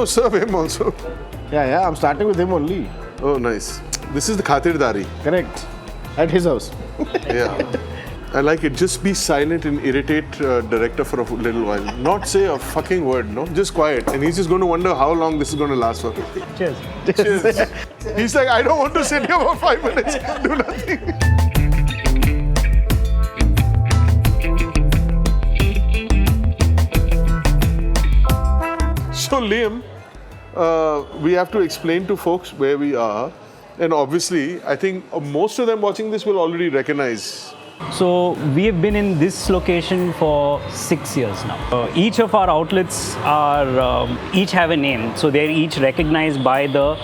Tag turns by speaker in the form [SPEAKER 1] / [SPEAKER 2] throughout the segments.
[SPEAKER 1] serve him also.
[SPEAKER 2] Yeah, I'm starting with him only.
[SPEAKER 1] Oh, nice. This is the khatirdari.
[SPEAKER 2] Correct. At his house.
[SPEAKER 1] Yeah. I like it. Just be silent and irritate director for a little while. Not say a fucking word, no? Just quiet. And he's just going to wonder how long this is going to last for.
[SPEAKER 2] Cheers.
[SPEAKER 1] Cheers. He's like, I don't want to sit here for 5 minutes. Do nothing. So Liam, we have to explain to folks where we are. And obviously, I think most of them watching this will already recognize.
[SPEAKER 3] So we have been in this location for 6 years now. Each of our outlets are each have a name, so they're each recognized by the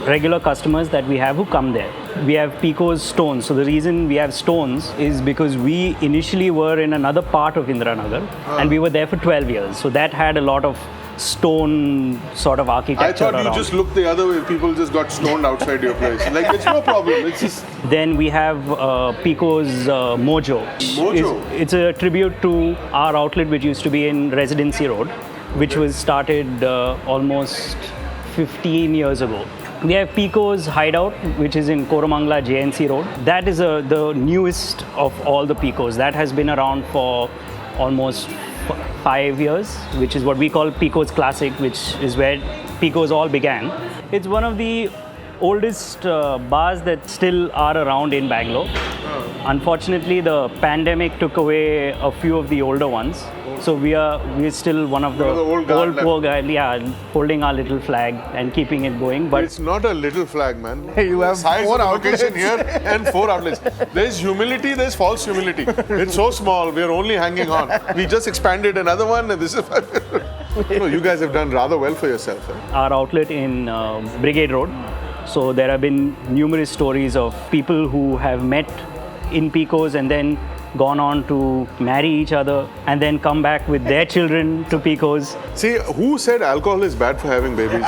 [SPEAKER 3] regular customers that we have who come there. We have Pecos Stones. So the reason we have Stones is because we initially were in another part of Indiranagar and we were there for 12 years. So that had a lot of stone sort of architecture
[SPEAKER 1] I thought you just looked the other way. People just got stoned outside your place. Like, it's no problem. It's just...
[SPEAKER 3] Then we have Pecos Mojo.
[SPEAKER 1] Mojo?
[SPEAKER 3] It's a tribute to our outlet which used to be in Residency Road, which was started almost 15 years ago. We have Pecos Hideout, which is in Koramangala JNC Road. That is the newest of all the Pecos. That has been around for almost 5 years, which is what we call Pecos Classic, which is where Pecos all began. It's one of the oldest bars that still are around in Bangalore. Unfortunately, the pandemic took away a few of the older ones. So we're still one of the old poor guys, holding our little flag and keeping it going. But
[SPEAKER 1] it's not a little flag, man.
[SPEAKER 2] You have
[SPEAKER 1] size
[SPEAKER 2] 4
[SPEAKER 1] of
[SPEAKER 2] outlets
[SPEAKER 1] location here and 4 outlets. There's humility, there's false humility. It's so small, we're only hanging on. We just expanded another one and this is... No, you guys have done rather well for yourself.
[SPEAKER 3] Our outlet in Brigade Road. So there have been numerous stories of people who have met in Pecos and then gone on to marry each other and then come back with their children to Pecos.
[SPEAKER 1] See, who said alcohol is bad for having babies?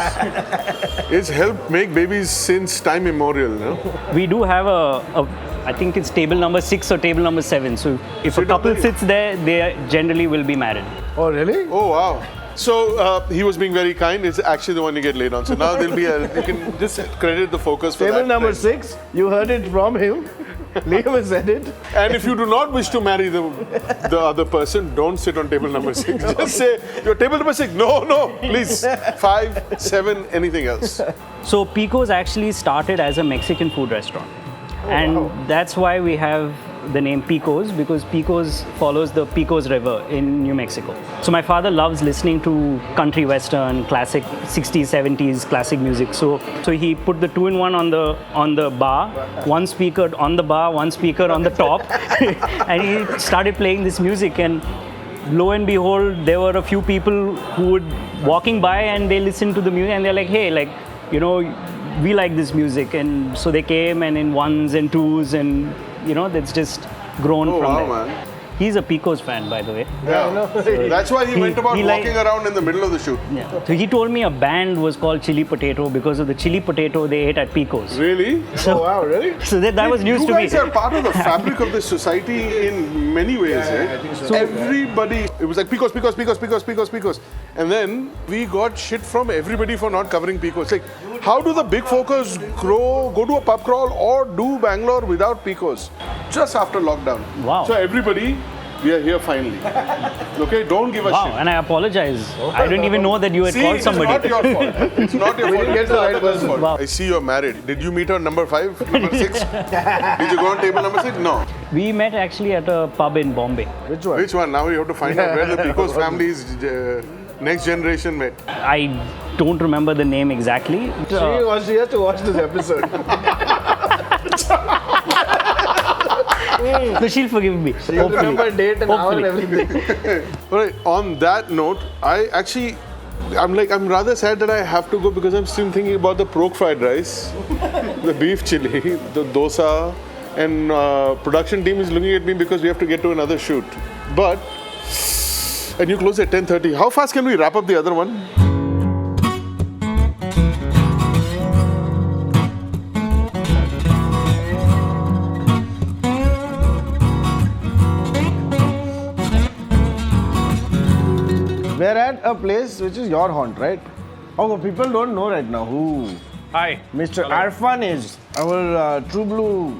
[SPEAKER 1] It's helped make babies since time immemorial, no?
[SPEAKER 3] We do have I think it's table number 6 or table number 7. So if a couple sits there, they generally will be married.
[SPEAKER 2] Oh, really?
[SPEAKER 1] Oh, wow. So he was being very kind. It's actually the one you get laid on. So now there'll be you can just credit the focus for
[SPEAKER 2] table
[SPEAKER 1] that.
[SPEAKER 2] Number 6, you heard it from him. Liam has said it.
[SPEAKER 1] And if you do not wish to marry the other person, don't sit on table number 6. Just say, your table number 6. No, please. 5, 7, anything else.
[SPEAKER 3] So Pecos actually started as a Mexican food restaurant. That's why we have the name Pecos, because Pecos follows the Pecos River in New Mexico. So my father loves listening to country western, classic 60s, 70s classic music. So he put the 2-in-1 on the bar, one speaker on the bar, one speaker on the top, and he started playing this music. And lo and behold, there were a few people who would walking by and they listened to the music and they're like, hey, like, you know, we like this music. And so they came and in 1s and 2s and that's just grown from there.
[SPEAKER 1] Man.
[SPEAKER 3] He's a Pecos fan, by the way.
[SPEAKER 1] Yeah. That's why he went about walking around in the middle of the shoot.
[SPEAKER 3] Yeah. So he told me a band was called Chili Potato because of the chili potato they ate at Pecos.
[SPEAKER 1] Really?
[SPEAKER 2] So, oh, wow, really?
[SPEAKER 3] So that was news to me.
[SPEAKER 1] You guys are part of the fabric of this society in many ways, right?
[SPEAKER 2] I think so.
[SPEAKER 1] So everybody, it was like Pecos. And then we got shit from everybody for not covering Pecos. Like, how do the big focus go to a pub crawl or do Bangalore without Pecos? Just after lockdown.
[SPEAKER 3] Wow.
[SPEAKER 1] So everybody, we are here finally. Okay, don't give a shit.
[SPEAKER 3] Wow, and I apologize. I didn't even know that you had called somebody.
[SPEAKER 1] It's not your fault. It's not your fault.
[SPEAKER 2] didn't get the right person.
[SPEAKER 1] Fault.
[SPEAKER 3] Wow.
[SPEAKER 1] I see you're married. Did you meet on number 5, number 6? Did you go on table number 6? No.
[SPEAKER 3] We met actually at a pub in Bombay.
[SPEAKER 2] Which one?
[SPEAKER 1] Which one? Now you have to find out where the Pecos family's next generation met.
[SPEAKER 3] I don't remember the name exactly.
[SPEAKER 2] She has to watch this episode.
[SPEAKER 3] So she'll forgive me.
[SPEAKER 2] She'll remember date and hour and everything.
[SPEAKER 1] Alright, on that note, I'm rather sad that I have to go because I'm still thinking about the pork fried rice, the beef chili, the dosa, and production team is looking at me because we have to get to another shoot. And you close at 10:30. How fast can we wrap up the other one?
[SPEAKER 2] We're at a place which is your haunt, right? Oh, people don't know right now who
[SPEAKER 4] Hi.
[SPEAKER 2] Mr. Arpan is. Our true blue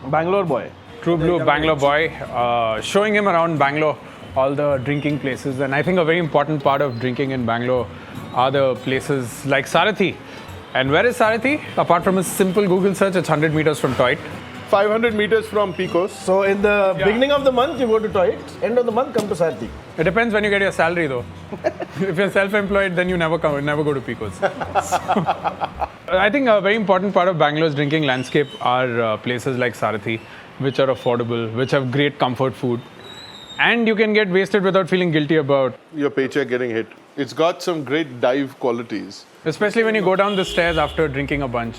[SPEAKER 2] Bangalore boy.
[SPEAKER 4] True Blue Bangalore boy. Showing him around Bangalore, all the drinking places. And I think a very important part of drinking in Bangalore are the places like Sarathi. And where is Sarathi? Apart from a simple Google search, it's 100 meters from Toit.
[SPEAKER 1] 500 meters from Pecos.
[SPEAKER 2] So in the beginning of the month, you go to Toit. End of the month, come to Sarathi.
[SPEAKER 4] It depends when you get your salary though. If you're self-employed, then you never go to Pecos. I think a very important part of Bangalore's drinking landscape are places like Sarathi, which are affordable, which have great comfort food. And you can get wasted without feeling guilty about.
[SPEAKER 1] Your paycheck getting hit. It's got some great dive qualities.
[SPEAKER 4] Especially when you go down the stairs after drinking a bunch.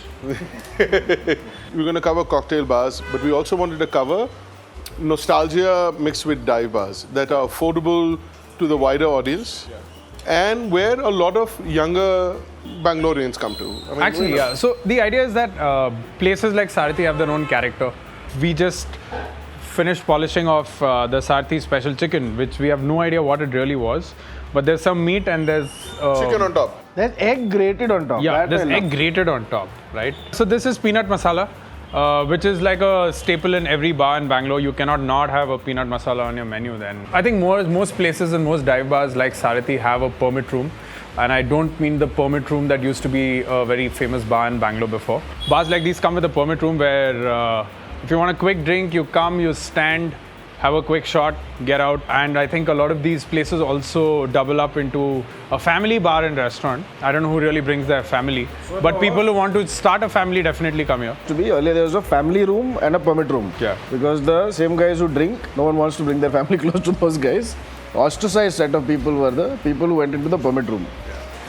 [SPEAKER 1] We're going to cover cocktail bars, but we also wanted to cover nostalgia mixed with dive bars that are affordable to the wider audience and where a lot of younger Bangaloreans come to. I mean,
[SPEAKER 4] Actually, yeah. So the idea is that places like Sarathi have their own character. We just finished polishing off the Sarathi special chicken, which we have no idea what it really was. But there's some meat and there's...
[SPEAKER 1] chicken on top.
[SPEAKER 2] There's egg grated on top.
[SPEAKER 4] Yeah,
[SPEAKER 2] That
[SPEAKER 4] there's
[SPEAKER 2] I love.
[SPEAKER 4] egg grated on top, right? So this is peanut masala, which is like a staple in every bar in Bangalore. You cannot not have a peanut masala on your menu then. I think most places and most dive bars like Sarathi have a permit room. And I don't mean the permit room that used to be a very famous bar in Bangalore before. Bars like these come with a permit room where if you want a quick drink, you come, you stand, have a quick shot, get out. And I think a lot of these places also double up into a family bar and restaurant. I don't know who really brings their family, but people who want to start a family definitely come here.
[SPEAKER 2] To be earlier, there was a family room and a permit room.
[SPEAKER 4] Yeah.
[SPEAKER 2] Because the same guys who drink, no one wants to bring their family close to those guys. Ostracized set of people were the people who went into the permit room.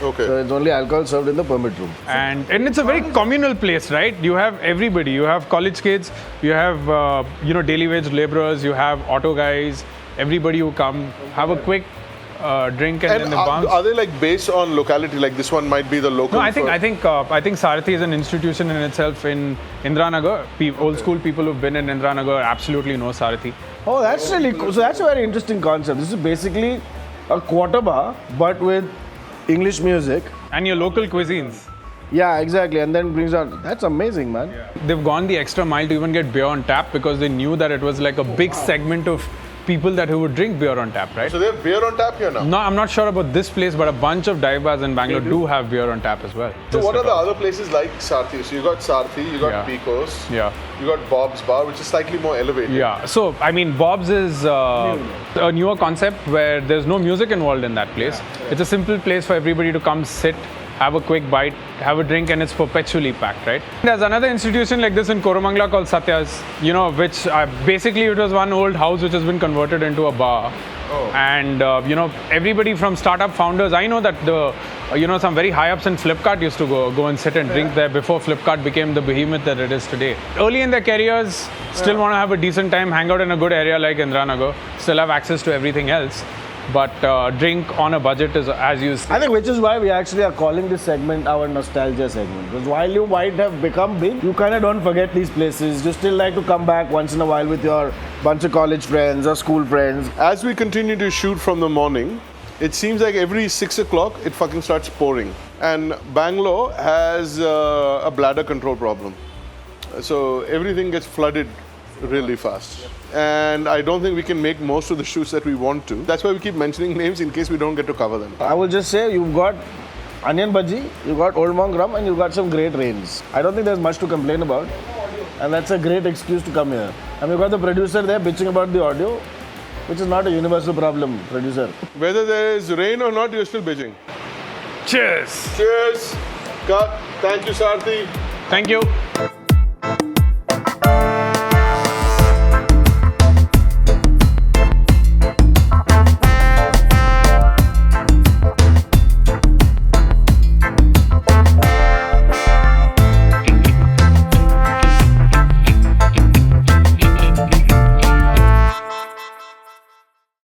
[SPEAKER 1] Okay.
[SPEAKER 2] So it's only alcohol served in the permit room.
[SPEAKER 4] And it's a very communal place, right? You have everybody. You have college kids, you have daily wage laborers, you have auto guys, everybody who come, have a quick drink and then they bounce.
[SPEAKER 1] Are they like based on locality? Like this one might be the local.
[SPEAKER 4] No, I think Sarathi is an institution in itself in Indranagar. Old school people who've been in Indranagar absolutely know Sarathi.
[SPEAKER 2] Oh, that's really cool. So that's a very interesting concept. This is basically a quarter bar, but with English music.
[SPEAKER 4] And your local cuisines.
[SPEAKER 2] Yeah, exactly. And then brings out. That's amazing, man.
[SPEAKER 4] Yeah. They've gone the extra mile to even get beer on tap because they knew that it was like a big segment of people who would drink beer on tap, right?
[SPEAKER 1] So they have beer on tap here now?
[SPEAKER 4] No, I'm not sure about this place, but a bunch of dive bars in Bangalore do have beer on tap as well.
[SPEAKER 1] So what are the other places like Sarathi? So you got Sarathi, you got Pecos,
[SPEAKER 4] Yeah.
[SPEAKER 1] you got Bob's Bar, which is slightly more elevated.
[SPEAKER 4] Yeah, so I mean, Bob's is a newer concept where there's no music involved in that place. It's a simple place for everybody to come sit, have a quick bite, have a drink, and it's perpetually packed, right? There's another institution like this in Koramangala called Satya's, which basically it was one old house which has been converted into a bar. Oh. And, everybody from startup founders, I know that some very high ups in Flipkart used to go and sit and drink there before Flipkart became the behemoth that it is today. Early in their careers, still want to have a decent time, hang out in a good area like Indranagar, still have access to everything else. But drink on a budget is, as you say.
[SPEAKER 2] I think which is why we actually are calling this segment our nostalgia segment. Because while you might have become big, you kind of don't forget these places. You still like to come back once in a while with your bunch of college friends or school friends.
[SPEAKER 1] As we continue to shoot from the morning, it seems like every 6 o'clock it fucking starts pouring. And Bangalore has a bladder control problem. So everything gets flooded really fast. And I don't think we can make most of the shoots that we want to. That's why we keep mentioning names in case we don't get to cover them.
[SPEAKER 2] I will just say you've got onion bhaji, you've got Old Monk rum, and you've got some great rains. I don't think there's much to complain about. And that's a great excuse to come here. And we've got the producer there bitching about the audio, which is not a universal problem, producer.
[SPEAKER 1] Whether there is rain or not, you're still bitching.
[SPEAKER 4] Cheers!
[SPEAKER 1] Cheers! Cut. Thank you, Sarathi.
[SPEAKER 4] Thank you.